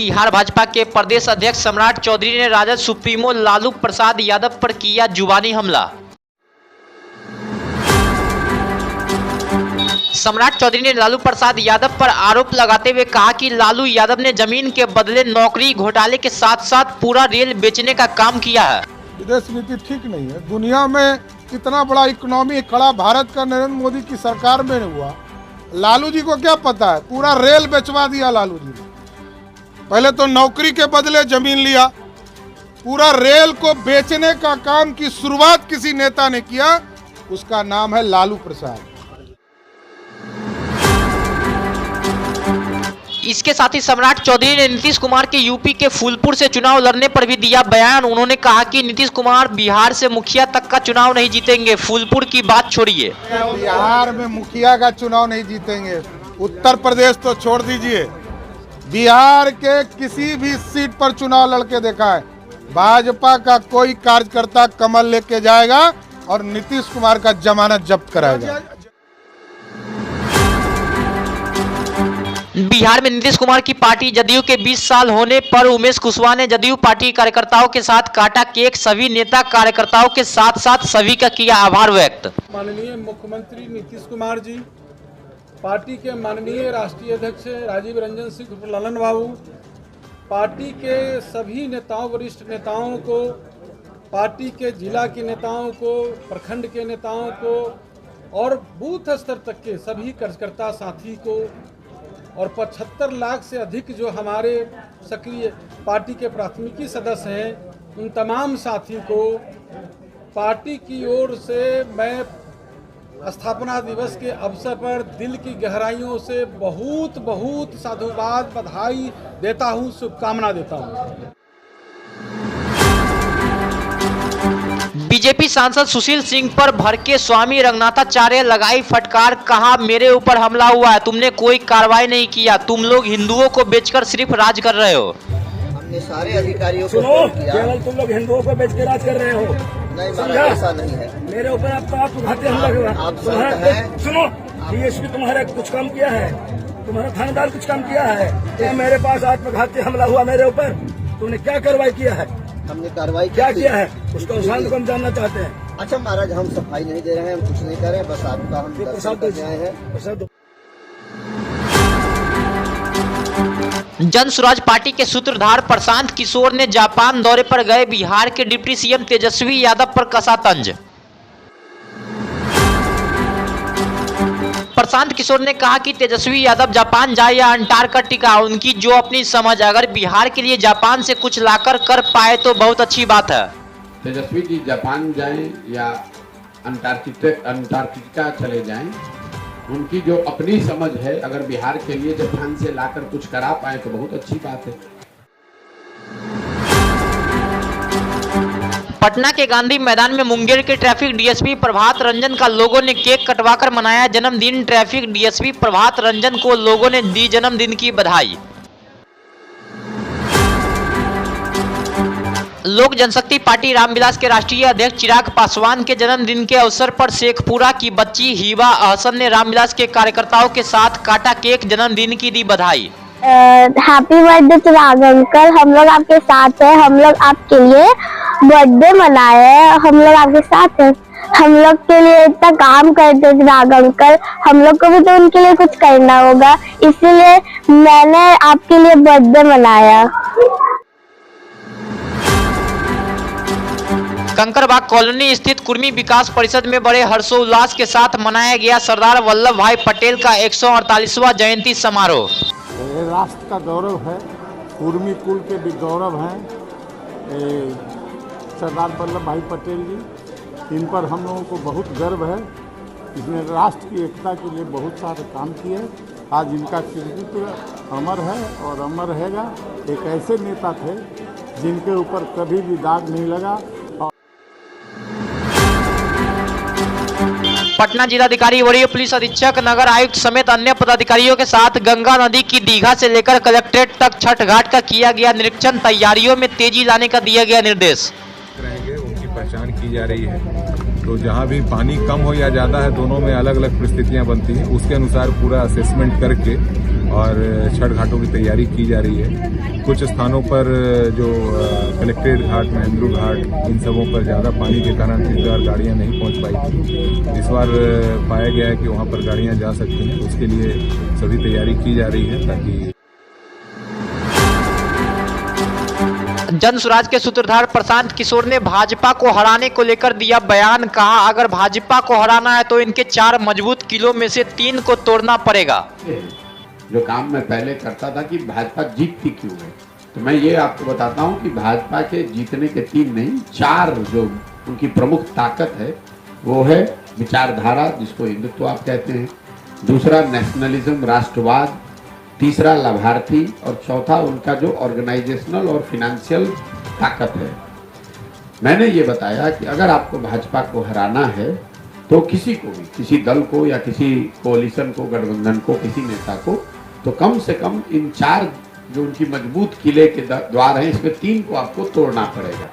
बिहार भाजपा के प्रदेश अध्यक्ष सम्राट चौधरी ने राजद सुप्रीमो लालू प्रसाद यादव पर किया जुबानी हमला। सम्राट चौधरी ने लालू प्रसाद यादव पर आरोप लगाते हुए कहा कि लालू यादव ने जमीन के बदले नौकरी घोटाले के साथ साथ पूरा रेल बेचने का काम किया है। विदेश नीति ठीक नहीं है। दुनिया में इतना बड़ा इकोनॉमी खड़ा भारत का नरेंद्र मोदी की सरकार में हुआ। लालू जी को क्या पता है, पूरा रेल बेचवा दिया लालू जी ने। पहले तो नौकरी के बदले जमीन लिया, पूरा रेल को बेचने का काम की शुरुआत किसी नेता ने किया, उसका नाम है लालू प्रसाद। इसके साथ ही सम्राट चौधरी ने नीतीश कुमार के यूपी के फूलपुर से चुनाव लड़ने पर भी दिया बयान। उन्होंने कहा कि नीतीश कुमार बिहार से मुखिया तक का चुनाव नहीं जीतेंगे, फूलपुर की बात छोड़िए। बिहार में मुखिया का चुनाव नहीं जीतेंगे, उत्तर प्रदेश तो छोड़ दीजिए, बिहार के किसी भी सीट पर चुनाव लड़के देखा है, भाजपा का कोई कार्यकर्ता कमल लेके जाएगा और नीतीश कुमार का जमानत जब्त कराएगा। बिहार में नीतीश कुमार की पार्टी जदयू के 20 साल होने पर उमेश कुशवाहा ने जदयू पार्टी कार्यकर्ताओं के साथ काटा केक। सभी नेता कार्यकर्ताओं के साथ साथ सभी का किया आभार व्यक्त। माननीय मुख्यमंत्री नीतीश कुमार जी, पार्टी के माननीय राष्ट्रीय अध्यक्ष राजीव रंजन सिंह उर्फ ललन बाबू, पार्टी के सभी नेताओं, वरिष्ठ नेताओं को, पार्टी के जिला के नेताओं को, प्रखंड के नेताओं को और बूथ स्तर तक के सभी कार्यकर्ता साथी को और 75 लाख से अधिक जो हमारे सक्रिय पार्टी के प्राथमिकी सदस्य हैं, उन तमाम साथी को पार्टी की ओर से मैं स्थापना दिवस के अवसर पर दिल की गहराइयों से बहुत बहुत साधुवाद, बधाई देता हूं, शुभकामना देता हूं। बीजेपी सांसद सुशील सिंह पर भड़के स्वामी रंगनाथाचार्य लगाई फटकार। कहा, मेरे ऊपर हमला हुआ है, तुमने कोई कार्रवाई नहीं किया, तुम लोग हिंदुओं को बेचकर सिर्फ राज कर रहे हो। हमने सारे अधिकारियों को केवल तुम लोग हिंदुओं को बेच के राज कर रहे हो। नहीं माना, ऐसा नहीं है। मेरे ऊपर आप घाते हमला हुआ। सुनो, डीएसपी तुम्हारा कुछ काम किया है, तुम्हारा थानेदार कुछ काम किया है, या मेरे पास आत्मघाती हमला हुआ मेरे ऊपर, तुमने क्या कार्रवाई किया है? हमने कार्रवाई क्या किया है उसका को हम जानना चाहते हैं। अच्छा महाराज, हम सफाई नहीं दे रहे हैं, हम कुछ नहीं कर रहे हैं, बस आपका हम दर्शन करने आए हैं। जन स्वराज पार्टी के सूत्रधार प्रशांत किशोर ने जापान दौरे पर गए बिहार के डिप्टी सीएम तेजस्वी यादव पर कसा तंज। प्रशांत किशोर ने कहा कि तेजस्वी यादव जापान जाए या अंटार्कटिका, उनकी जो अपनी समझ, अगर बिहार के लिए जापान से कुछ लाकर कर पाए तो बहुत अच्छी बात है। तेजस्वी जी जापान जाएं या अंटार्कटिका चले जाएं, उनकी जो अपनी समझ है, अगर बिहार के लिए जापान से लाकर कुछ करा पाए तो बहुत अच्छी बात है। पटना के गांधी मैदान में मुंगेर के ट्रैफिक डीएसपी प्रभात रंजन का लोगों ने केक कटवाकर मनाया जन्मदिन। ट्रैफिक डीएसपी प्रभात रंजन को लोगों ने दी जन्मदिन की बधाई। लोक जनशक्ति पार्टी रामविलास के राष्ट्रीय अध्यक्ष चिराग पासवान के जन्मदिन के अवसर पर शेखपुरा की बच्ची हिबा अहसन ने रामविलास के कार्यकर्ताओं के साथ काटा केक, जन्मदिन की दी बधाई। हैप्पी बर्थडे चिराग अंकल, हम लोग आपके साथ हैं, हम लोग आपके लिए बर्थडे मनाए हैं, हम लोग आपके साथ हैं, हम लोग के लिए इतना काम करते चिराग अंकल, हम लोग को भी तो उनके लिए कुछ करना होगा, इसीलिए मैंने आपके लिए बर्थडे मनाया। कंकरबाग कॉलोनी स्थित कुर्मी विकास परिषद में बड़े हर्षोल्लास के साथ मनाया गया सरदार वल्लभ भाई पटेल का 148वां जयंती समारोह। राष्ट्र का गौरव है, कुर्मी कुल के भी गौरव हैं सरदार वल्लभ भाई पटेल जी। इन पर हम लोगों को बहुत गर्व है। इसने राष्ट्र की एकता के लिए बहुत सारे काम किए। आज इनका कृतित्व अमर है और अमर रहेगा। एक ऐसे नेता थे जिनके ऊपर कभी भी दाग नहीं लगा। पटना जिलाधिकारी, वरीय पुलिस अधीक्षक, नगर आयुक्त समेत अन्य पदाधिकारियों के साथ गंगा नदी की दीघा से लेकर कलेक्ट्रेट तक छठ घाट का किया गया निरीक्षण। तैयारियों में तेजी लाने का दिया गया निर्देश। रहेंगे, उनकी पहचान की जा रही है। तो जहां भी पानी कम हो या ज़्यादा है, दोनों में अलग अलग परिस्थितियां बनती हैं, उसके अनुसार पूरा असेसमेंट करके और छठ घाटों की तैयारी की जा रही है। कुछ स्थानों पर जो कलेक्ट्रेट घाट, महेंद्रू घाट, इन सबों पर ज़्यादा पानी के कारण इस बार गाड़ियाँ नहीं पहुँच पाई थी। इस बार पाया गया है कि वहाँ पर गाड़ियाँ जा सकती हैं, उसके लिए सभी तैयारी की जा रही है ताकि जन स्वराज के सूत्रधार प्रशांत किशोर ने भाजपा को हराने को लेकर दिया बयान। कहा, अगर भाजपा को हराना है तो इनके 4 मजबूत किलों में से 3 को तोड़ना पड़ेगा। जो काम मैं पहले करता था कि भाजपा जीतती क्यों है, तो मैं ये आपको बताता हूं कि भाजपा के जीतने के 3 नहीं 4 जो उनकी प्रमुख ताकत है वो है विचारधारा, जिसको हिंदुत्व आप कहते हैं, दूसरा नेशनलिज्म, राष्ट्रवाद, तीसरा लाभार्थी, और चौथा उनका जो ऑर्गेनाइजेशनल और फिनेंशियल ताकत है। मैंने ये बताया कि अगर आपको भाजपा को हराना है तो किसी को भी, किसी दल को या किसी कोalition को, गठबंधन को, किसी नेता को, तो कम से कम इन 4 जो उनकी मजबूत किले के द्वार हैं, इसमें 3 को आपको तोड़ना पड़ेगा।